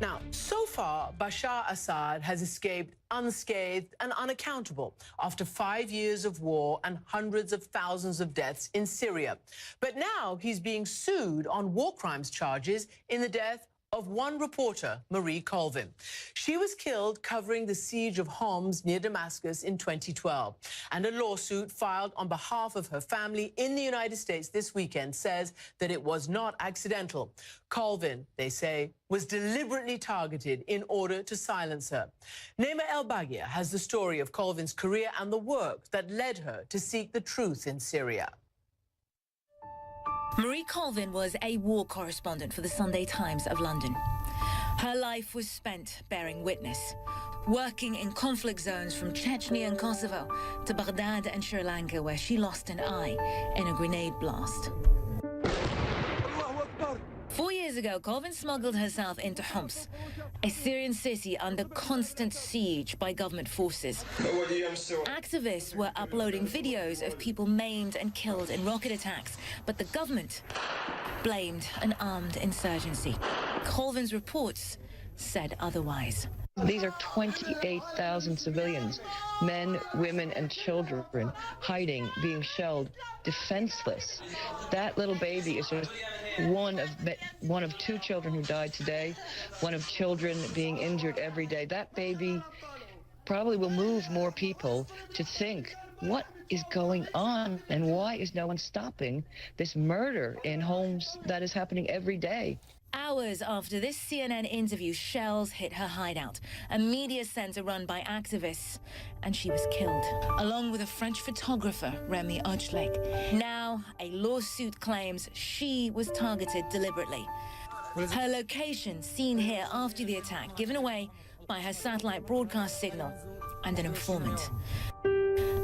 Now, so far, Bashar Assad has escaped unscathed and unaccountable after 5 years of war and hundreds of thousands of deaths in Syria. But now he's being sued on war crimes charges in the death of one reporter, Marie Colvin. She was killed covering the siege of Homs near Damascus in 2012. And a lawsuit filed on behalf of her family in the United States this weekend says that it was not accidental. Colvin, they say, was deliberately targeted in order to silence her. Naima El-Baghia has the story of Colvin's career and the work that led her to seek the truth in Syria. Marie Colvin was a war correspondent for the Sunday Times of London. Her life was spent bearing witness, working in conflict zones from Chechnya and Kosovo to Baghdad and Sri Lanka, where she lost an eye in a grenade blast. 4 years ago, Colvin smuggled herself into Homs, a Syrian city under constant siege by government forces. Activists were uploading videos of people maimed and killed in rocket attacks, but the government blamed an armed insurgency. Colvin's reports said otherwise. These are 28,000 civilians, men, women, and children, hiding, being shelled, defenseless. That little baby is just one of two children who died today, one of children being injured every day. That baby probably will move more people to think, what is going on and why is no one stopping this murder in homes that is happening every day? Hours after this CNN interview, shells hit her hideout, a media center run by activists, and she was killed, along with a French photographer, Remy Ochlik. Now, a lawsuit claims she was targeted deliberately. Her location, seen here after the attack, given away by her satellite broadcast signal and an informant.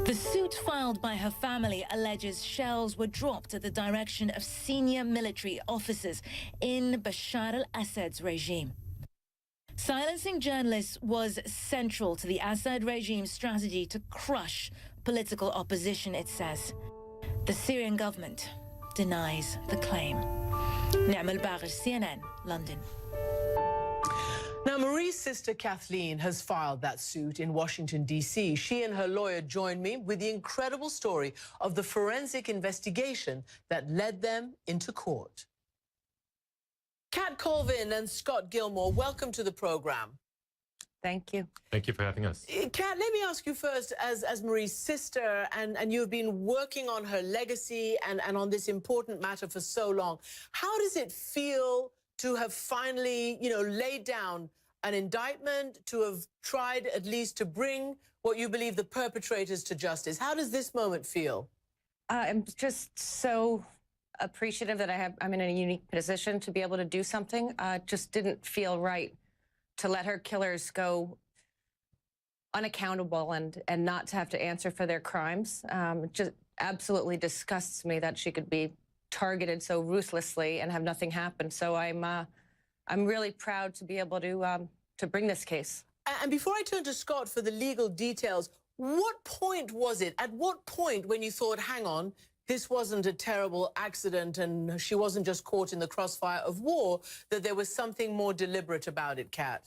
The suit filed by her family alleges shells were dropped at the direction of senior military officers in Bashar al-Assad's regime. Silencing journalists was central to the Assad regime's strategy to crush political opposition, it says. The Syrian government denies the claim. Naima El-Baghia, CNN, London. Now, Marie's sister Kathleen has filed that suit in Washington, D.C. She and her lawyer joined me with the incredible story of the forensic investigation that led them into court. Kat Colvin and Scott Gilmore, welcome to the program. Thank you. Thank you for having us. Kat, let me ask you first, as Marie's sister, and you've been working on her legacy and on this important matter for so long. How does it feel to have finally, laid down an indictment, to have tried at least to bring what you believe the perpetrators to justice? How does this moment feel? I'm just so appreciative that I'm in a unique position to be able to do something. It just didn't feel right to let her killers go unaccountable and not to have to answer for their crimes. It just absolutely disgusts me that she could be targeted so ruthlessly and have nothing happen. So I'm really proud to be able to bring this case. And before I turn to Scott for the legal details, what point was it? At what point when you thought, hang on, this wasn't a terrible accident and she wasn't just caught in the crossfire of war, that there was something more deliberate about it, Kat?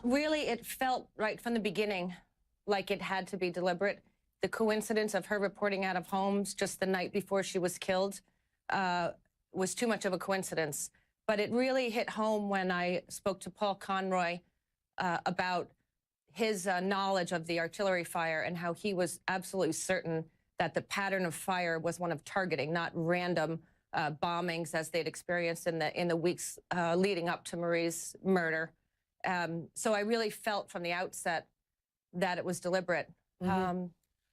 Really, it felt right from the beginning like it had to be deliberate. The coincidence of her reporting out of Homs just the night before she was killed was too much of a coincidence. But it really hit home when I spoke to Paul Conroy about his knowledge of the artillery fire and how he was absolutely certain that the pattern of fire was one of targeting, not random bombings as they'd experienced in the weeks leading up to Marie's murder. So I really felt from the outset that it was deliberate. Mm-hmm.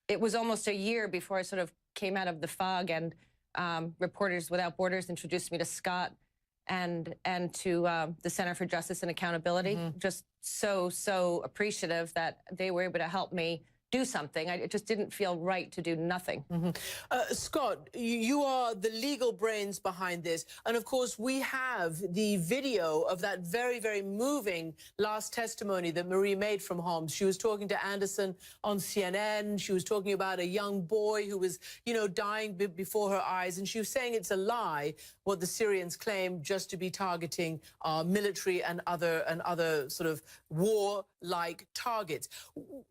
It was almost a year before I sort of came out of the fog, and Reporters Without Borders introduced me to Scott and to the Center for Justice and Accountability. Mm-hmm. Just so appreciative that they were able to help me do something. It just didn't feel right to do nothing. Mm-hmm. Scott, you are the legal brains behind this. And of course, we have the video of that very, very moving last testimony that Marie made from Homs. She was talking to Anderson on CNN. She was talking about a young boy who was, dying before her eyes. And she was saying it's a lie what the Syrians claim just to be targeting military and other sort of war-like targets.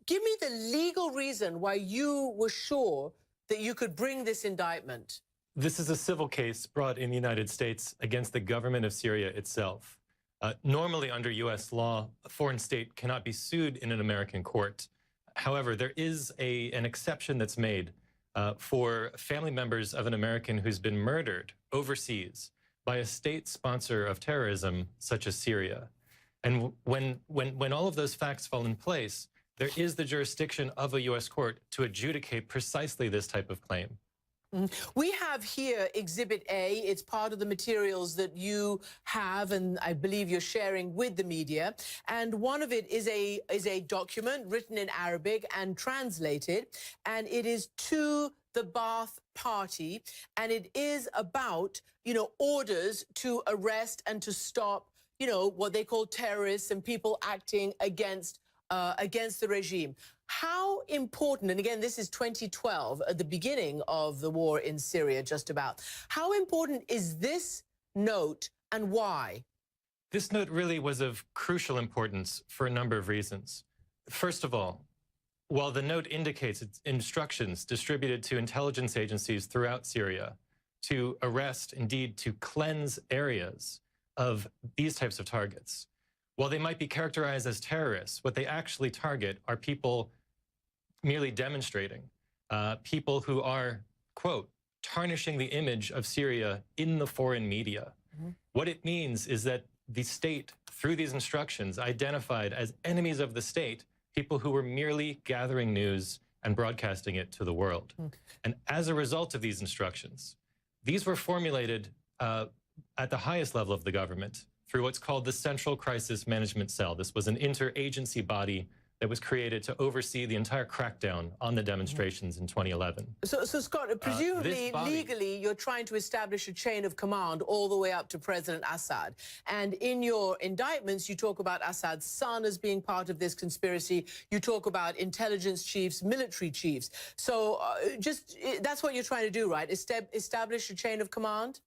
Give me the legal reason why you were sure that you could bring this indictment. This is a civil case brought in the United States against the government of Syria itself. Normally, under U.S. law, a foreign state cannot be sued in an American court. However, there is an exception that's made for family members of an American who's been murdered overseas by a state sponsor of terrorism, such as Syria. And when all of those facts fall in place, there is the jurisdiction of a U.S. court to adjudicate precisely this type of claim. We have here Exhibit A. It's part of the materials that you have, and I believe you're sharing with the media. And one of it is a document written in Arabic and translated, and it is to the Ba'ath Party, and it is about, orders to arrest and to stop, what they call terrorists and people acting against the regime. How important, and again, this is 2012, at the beginning of the war in Syria, just about. How important is this note and why? This note really was of crucial importance for a number of reasons. First of all, while the note indicates its instructions distributed to intelligence agencies throughout Syria to arrest, indeed to cleanse areas of these types of targets, while they might be characterized as terrorists, what they actually target are people merely demonstrating, people who are, quote, tarnishing the image of Syria in the foreign media. What it means is that the state, through these instructions, identified as enemies of the state people who were merely gathering news and broadcasting it to the world. And as a result of these instructions, these were formulated at the highest level of the government through what's called the Central Crisis Management Cell. This was an interagency body that was created to oversee the entire crackdown on the demonstrations in 2011. So Scott, presumably, legally, you're trying to establish a chain of command all the way up to President Assad. And in your indictments, you talk about Assad's son as being part of this conspiracy. You talk about intelligence chiefs, military chiefs. So that's what you're trying to do, right? Establish a chain of command?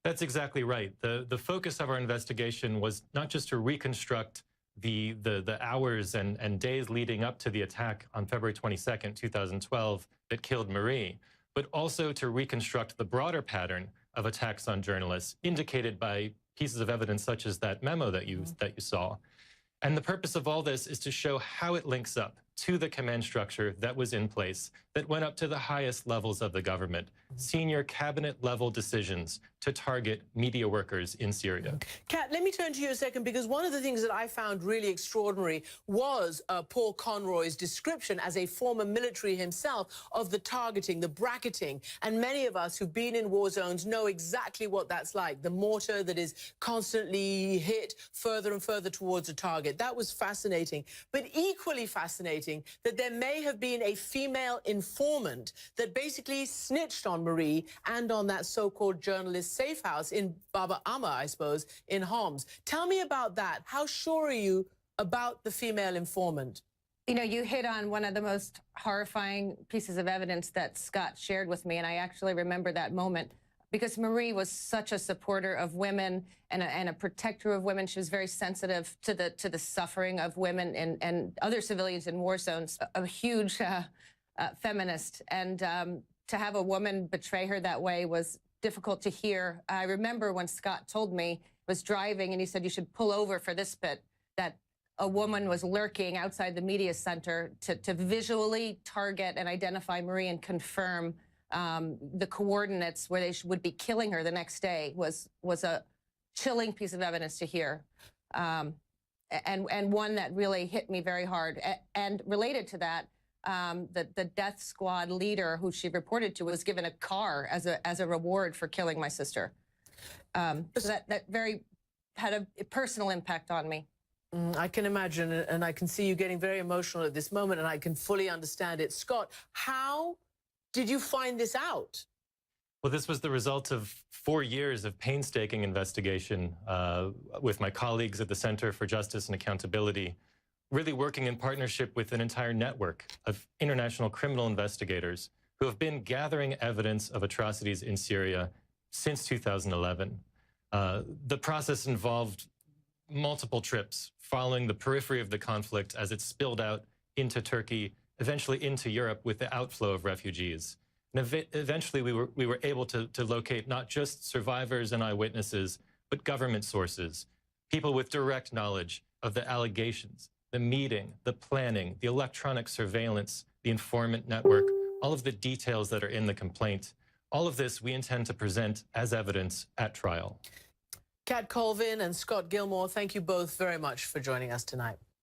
That's exactly right. The focus of our investigation was not just to reconstruct the hours and days leading up to the attack on February 22nd, 2012 that killed Marie, but also to reconstruct the broader pattern of attacks on journalists indicated by pieces of evidence such as that memo that you saw. And the purpose of all this is to show how it links up to the command structure that was in place, that went up to the highest levels of the government, senior cabinet level decisions to target media workers in Syria. Kat, let me turn to you a second, because one of the things that I found really extraordinary was Paul Conroy's description as a former military himself of the targeting, the bracketing. And many of us who've been in war zones know exactly what that's like, the mortar that is constantly hit further and further towards a target. That was fascinating, but equally fascinating that there may have been a female informant that basically snitched on Marie and on that so-called journalist safe house in Baba Amma, I suppose, in Homs. Tell me about that. How sure are you about the female informant? You know, you hit on one of the most horrifying pieces of evidence that Scott shared with me, and I actually remember that moment because Marie was such a supporter of women and a protector of women. She was very sensitive to the suffering of women and other civilians in war zones, a huge feminist. And to have a woman betray her that way was difficult to hear. I remember when Scott told me, was driving, and he said, you should pull over for this bit, that a woman was lurking outside the media center to visually target and identify Marie and confirm the coordinates where they would be killing her the next day was a chilling piece of evidence to hear, and one that really hit me very hard. And related to that, the death squad leader who she reported to was given a car as a reward for killing my sister. So that very had a personal impact on me. I can imagine, and I can see you getting very emotional at this moment, and I can fully understand it. Scott, how did you find this out? Well, this was the result of 4 years of painstaking investigation with my colleagues at the Center for Justice and Accountability, really working in partnership with an entire network of international criminal investigators who have been gathering evidence of atrocities in Syria since 2011. The process involved multiple trips following the periphery of the conflict as it spilled out into Turkey, eventually into Europe with the outflow of refugees. And eventually we were able to locate not just survivors and eyewitnesses, but government sources, people with direct knowledge of the allegations, the meeting, the planning, the electronic surveillance, the informant network, all of the details that are in the complaint. All of this we intend to present as evidence at trial. Kat Colvin and Scott Gilmore, thank you both very much for joining us tonight.